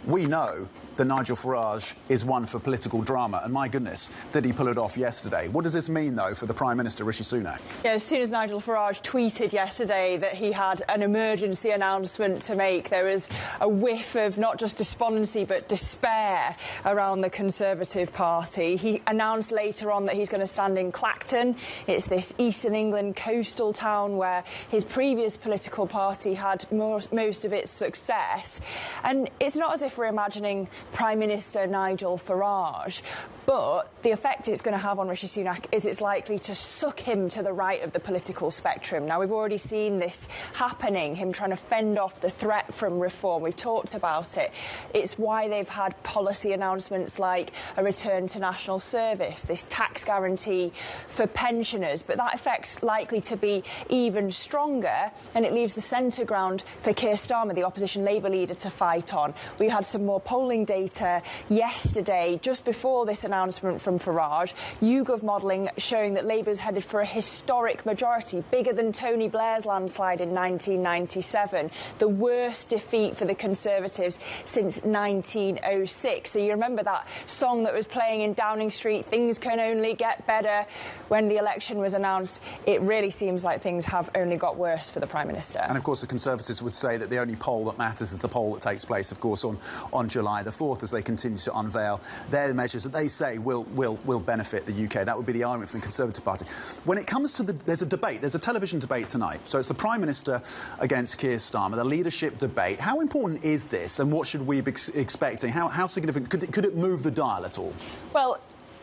We know that Nigel Farage is one for political drama, and my goodness, did he pull it off yesterday. What does this mean, though, for the Prime Minister, Rishi Sunak? Yeah, as soon as Nigel Farage tweeted yesterday that he had an emergency announcement to make, there was a whiff of not just despondency but despair around the Conservative Party. He announced later on that he's going to stand in Clacton. It's this Eastern England coastal town where his previous political party had most of its success. And it's not as if we're imagining Prime Minister Nigel Farage, but the effect it's going to have on Rishi Sunak is it's likely to suck him to the right of the political spectrum. Now, we've already seen this happening, him trying to fend off the threat from reform. We've talked about it. It's why they've had policy announcements like a return to national service, this tax guarantee for pensioners, but that effect's likely to be even stronger, and it leaves the centre ground for Keir Starmer, the opposition Labour leader, to fight on. We had some more polling data yesterday, just before this announcement from Farage. YouGov modelling showing that Labour's headed for a historic majority, bigger than Tony Blair's landslide in 1997, the worst defeat for the Conservatives since 1906. So you remember that song that was playing in Downing Street, "Things Can Only Get Better," when the election was announced? It really seems like things have only got worse for the Prime Minister. And of course the Conservatives would say that the only poll that matters is the poll that takes place, of course, on July the 4th, as they continue to unveil their measures that they say will benefit the UK. That would be the argument from the Conservative Party. When it comes to there's a debate, there's a television debate tonight. So it's the Prime Minister against Keir Starmer, the leadership debate. How important is this, and what should we be expecting? How significant? Could it move the dial at all? Well,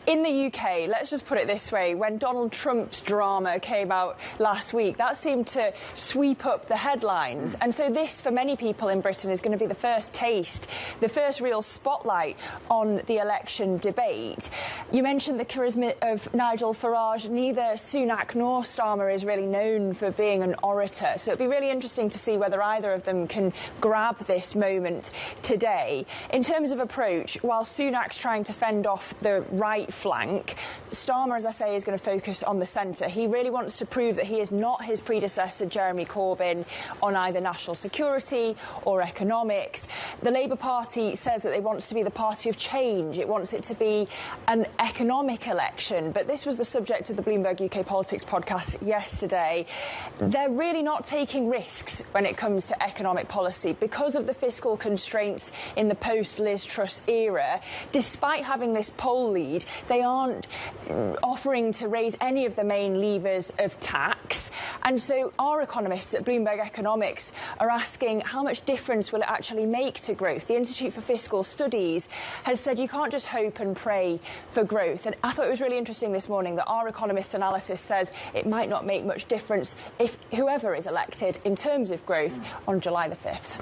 in the UK, let's just put it this way, when Donald Trump's drama came out last week, that seemed to sweep up the headlines. And so this, for many people in Britain, is going to be the first taste, the first real spotlight on the election debate. You mentioned the charisma of Nigel Farage. Neither Sunak nor Starmer is really known for being an orator. So it'd be really interesting to see whether either of them can grab this moment today. In terms of approach, while Sunak's trying to fend off the right flank, Starmer, as I say, is going to focus on the centre. He really wants to prove that he is not his predecessor, Jeremy Corbyn, on either national security or economics. The Labour Party says that it wants to be the party of change. It wants it to be an economic election. But this was the subject of the Bloomberg UK Politics podcast yesterday. They're really not taking risks when it comes to economic policy because of the fiscal constraints in the post-Liz Truss era. Despite having this poll lead, they aren't offering to raise any of the main levers of tax. And so our economists at Bloomberg Economics are asking how much difference will it actually make to growth. The Institute for Fiscal Studies has said you can't just hope and pray for growth. And I thought it was really interesting this morning that our economists' analysis says it might not make much difference if whoever is elected in terms of growth on July the 5th.